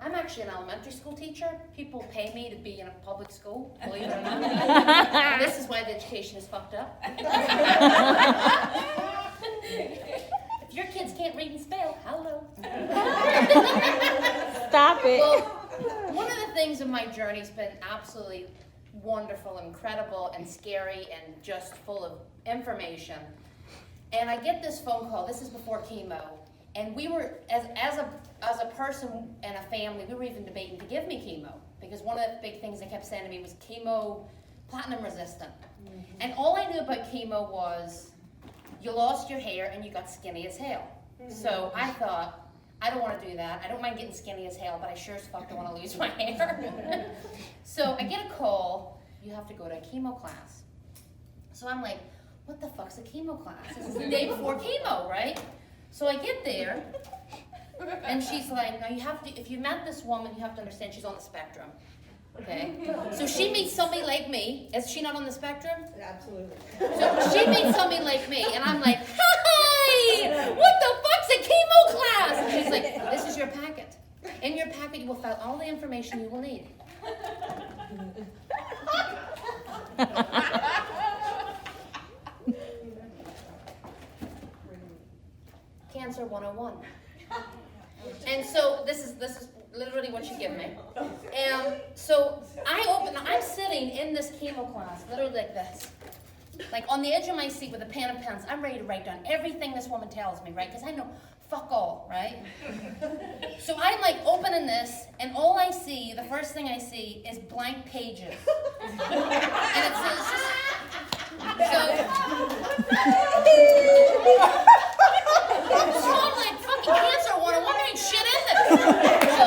I'm actually an elementary school teacher. People pay me to be in a public school, believe it or not. And this is why the education is fucked up. If your kids can't read and spell, hello. Stop it. Well, one of the things in my journey has been absolutely wonderful, incredible, and scary, and just full of information. And I get this phone call. This is before chemo, and we were, as a person and a family, we were even debating to give me chemo, because one of the big things they kept saying to me was chemo platinum resistant. Mm-hmm. And all I knew about chemo was you lost your hair and you got skinny as hell. Mm-hmm. So I thought, I don't want to do that. I don't mind getting skinny as hell, but I sure as fuck don't want to lose my hair. So I get a call, you have to go to a chemo class. So I'm like, what the fuck's a chemo class? This is the day before chemo, right? So I get there, and she's like, now you have to, if you met this woman, you have to understand she's on the spectrum. Okay? So she meets somebody like me. Is she not on the spectrum? Absolutely. So she meets somebody like me, and I'm like, hi! What the fuck's a chemo class? And she's like, this is your packet. In your packet, you will find all the information you will need. Cancer 101. And so this is literally what she gave me. And so I'm sitting in this chemo class, literally like this. Like on the edge of my seat with a pen and pens, I'm ready to write down everything this woman tells me, right? Because I know fuck all, right? So I'm like opening this, and all I see, the first thing I see is blank pages. And it's just, so I'm like, fucking cancer 101, there ain't shit in this. So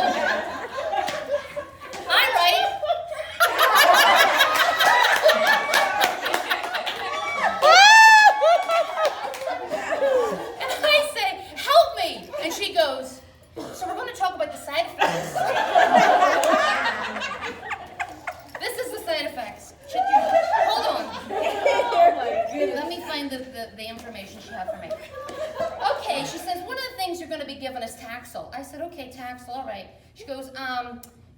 I write, and I say, help me. And she goes, so we're going to talk about the side effects. This is the side effects. Hold on. Let me find the information she had for me. Okay, she says, one of the things you're going to be given is Taxol. I said, okay, Taxol, all right. She goes,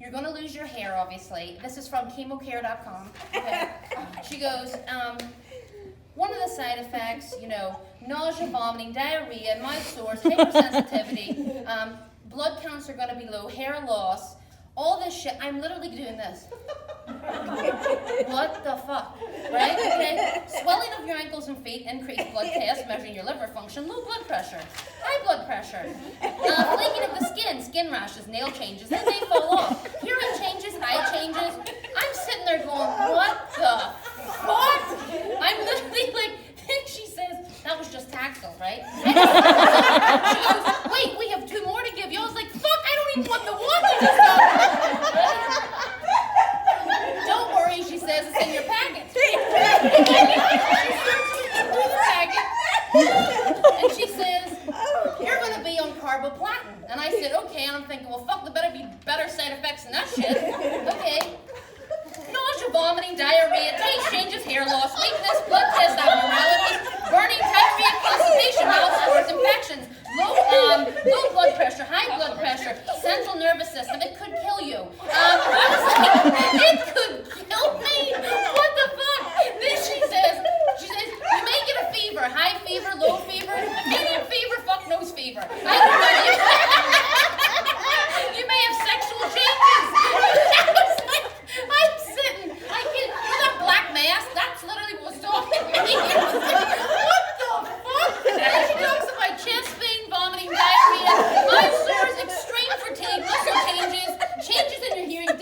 you're going to lose your hair, obviously. This is from chemocare.com. Okay. She goes, one of the side effects, nausea, vomiting, diarrhea, mouth sores, hypersensitivity, blood counts are going to be low, hair loss, all this shit. I'm literally doing this. What the fuck, right? Okay. Swelling of your ankles and feet, increased blood tests, measuring your liver function, low blood pressure, high blood pressure, flaking of the skin rashes, nail changes, then they fall off, hearing changes, eye changes. I'm sitting there going, what the fuck? I'm literally like, then she says, that was just Taxol, right? She goes, wait, we have 2 more to give you. I was like, fuck, I don't even want the one you just got. Don't worry, she says, it's in your packet. And she says, you're going to be on carboplatin. And I said, okay. And I'm thinking, well, fuck, there better be better side effects than that shit. Okay. Nausea, vomiting, diarrhea, taste changes, hair loss, weakness, blood test abnormalities, burning, diarrhea, constipation, mouth sores, infections, low blood pressure, high blood pressure, central nervous system. It could kill you. I was like, it could kill me? What the fuck? Then she says, you may get a fever, high fever, low fever, medium fever, fuck nose fever. I don't know. You may have sexual changes. I'm sitting, that black mask, that's literally what was talking to me. What the fuck? And she talks about chest pain, vomiting, diarrhea, mouth sores, extreme fatigue, muscle changes in your hearing,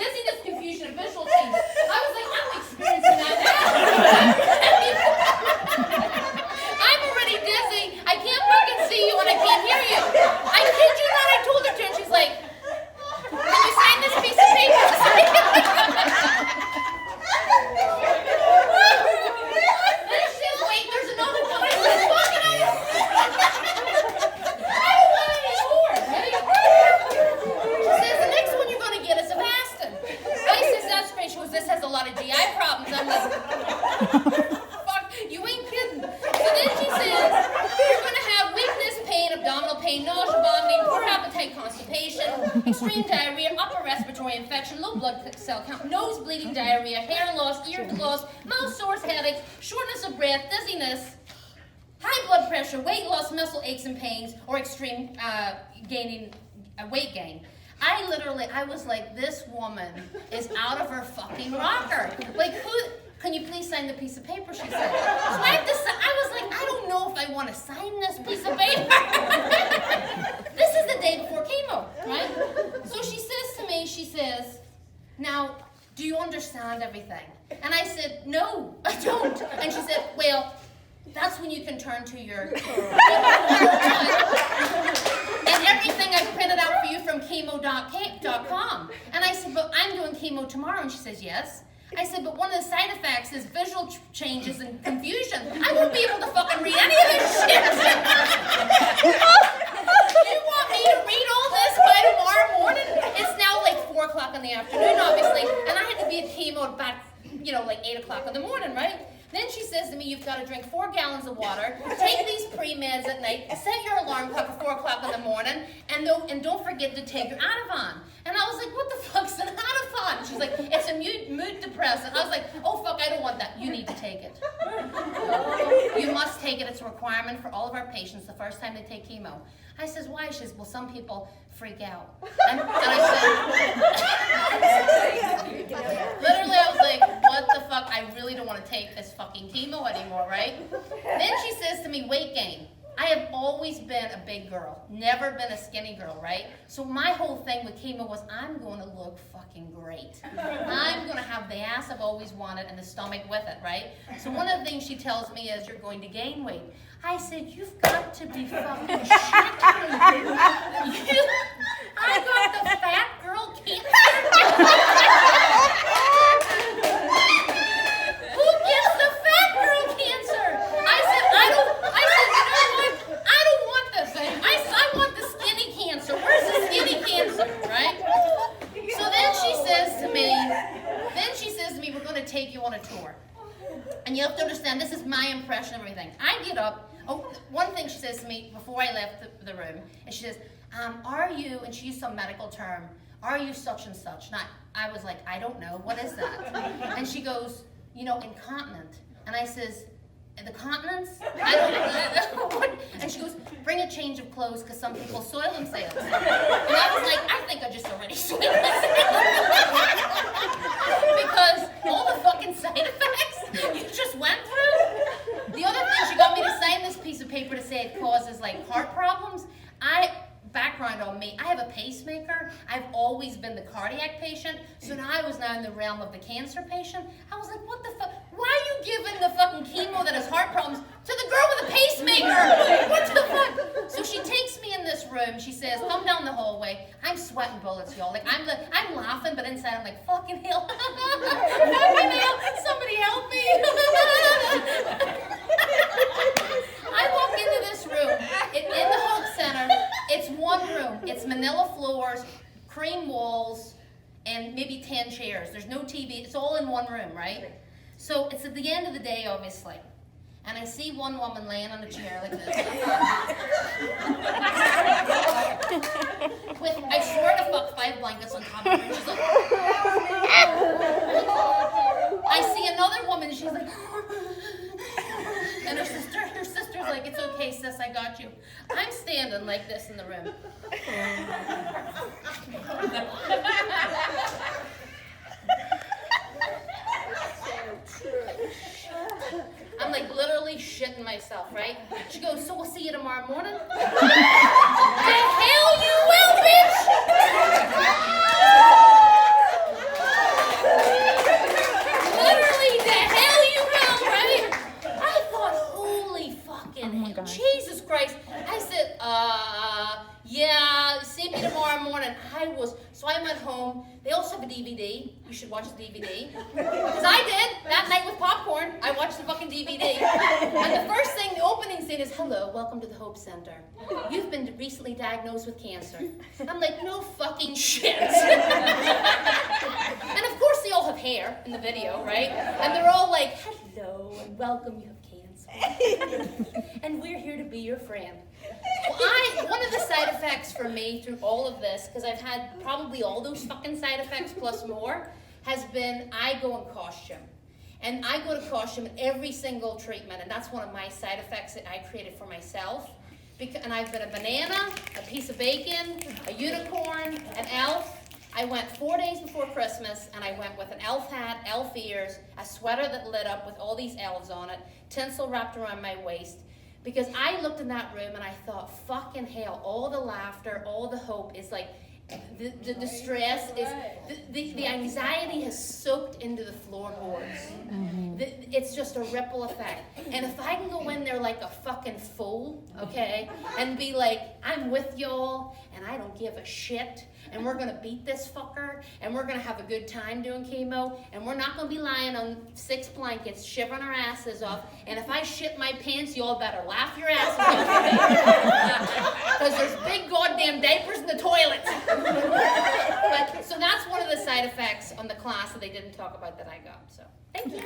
respiratory infection, low blood cell count, nose bleeding, diarrhea, hair loss, ear loss, mouth sores, headaches, shortness of breath, dizziness, high blood pressure, weight loss, muscle aches and pains, or extreme weight gain. I was like, this woman is out of her fucking rocker. Like, can you please sign the piece of paper, she said. So I was like, I don't know if I want to sign this piece of paper. This is the day before chemo, right? So she says to me, she says, now, do you understand everything? And I said, no, I don't. And she said, well, that's when you can turn to your and everything I printed out for you from chemo.com. And I said, but I'm doing chemo tomorrow. And she says, yes. I said, but one of the side effects is visual changes and confusion. I won't be able to fucking read any of this shit. You want me to read all this by tomorrow morning? It's now like 4 o'clock in the afternoon, obviously, and I had to be at chemo back, like 8 o'clock in the morning, right? Then she says to me, you've got to drink 4 gallons of water, take these pre-meds at night, set your alarm clock for 4 o'clock in the morning, and don't forget to take your Ativan. And I was like, what the fuck's an Ativan? She's like, it's a mood depressant. I was like, oh fuck, I don't want that. You need to take it. You must take it. It's a requirement for all of our patients the first time they take chemo. I says, why? She says, well, some people freak out. And I said, literally, I was like, what the fuck? I really don't want to take this fucking chemo anymore, right? Then she says to me, weight gain. I have always been a big girl, never been a skinny girl, right? So my whole thing with chemo was, I'm going to look fucking great. I'm going to have the ass I've always wanted and the stomach with it, right? So one of the things she tells me is, you're going to gain weight. I said, you've got to be fucking shitting me. I got the fat girl cancer. Who gets the fat girl cancer? I said, you know what? I don't want this. I want the skinny cancer. Where's the skinny cancer, right? So then she says to me, we're going to take you on a tour. And you have to understand, this is my impression of everything. I get up. Oh, one thing she says to me before I left the room, and she says, are you, and she used some medical term, are you such and such? And I was like, I don't know, what is that? And she goes, incontinent. And I says, the continence? I don't know. And she goes, bring a change of clothes because some people soil themselves. And I was like, I think I just already soiled myself. Because all the fucking side effects you just went through. The other thing, she got me to sign this piece of paper to say it causes like heart problems. Background on me, I have a pacemaker. I've always been the cardiac patient, so now I was now in the realm of the cancer patient. I was like, what the fuck? Why are you giving the fucking chemo that has heart problems to the girl with a pacemaker? What the fuck? So she takes me in this room. She says, come down the hallway. I'm sweating bullets, y'all. Like I'm laughing, but inside I'm like, fucking hell. Fucking hell. Somebody help me. I walk into this room in the Hope Center. It's one room. It's manila floors, cream walls, and maybe 10 chairs. There's no TV. It's all in one room, right? So it's at the end of the day, obviously. And I see one woman laying on a chair like this. With, I swear to fuck, 5 blankets on top of her. She's like, I see another woman, she's like, and her sister's like, it's okay, sis, I got you. I'm standing like this in the room. I'm like literally shitting myself, right? She goes, so we'll see you tomorrow morning? The hell you will, bitch! Literally, the hell you will, right? I thought, holy fucking hell, Jesus Christ. I said, yeah, see me tomorrow morning. So I went home. They also have a DVD. You should watch the DVD. Because I did. That night with popcorn, I watched the fucking DVD. And the first thing, the opening scene is, hello, welcome to the Hope Center. You've been recently diagnosed with cancer. I'm like, no fucking shit. And of course they all have hair in the video, right? And they're all like, hello and welcome, you have cancer. And we're here to be your friend. One of the side effects for me through all of this, because I've had probably all those fucking side effects plus more, has been I go in costume. And I go to costume in every single treatment, and that's one of my side effects that I created for myself. And I've been a banana, a piece of bacon, a unicorn, an elf. I went 4 days before Christmas, and I went with an elf hat, elf ears, a sweater that lit up with all these elves on it, tinsel wrapped around my waist. Because I looked in that room and I thought, fucking hell, all the laughter, all the hope is like, the distress is, the anxiety has soaked into the floorboards. It's just a ripple effect. And if I can go in there like a fucking fool, okay, and be like, I'm with y'all, and I don't give a shit, and we're gonna beat this fucker, and we're gonna have a good time doing chemo, and we're not gonna be lying on 6 blankets, shivering our asses off, and if I shit my pants, y'all better laugh your asses off. Because there's big goddamn diapers in the toilet. But, so that's one of the side effects on the class that they didn't talk about that I got, so thank you.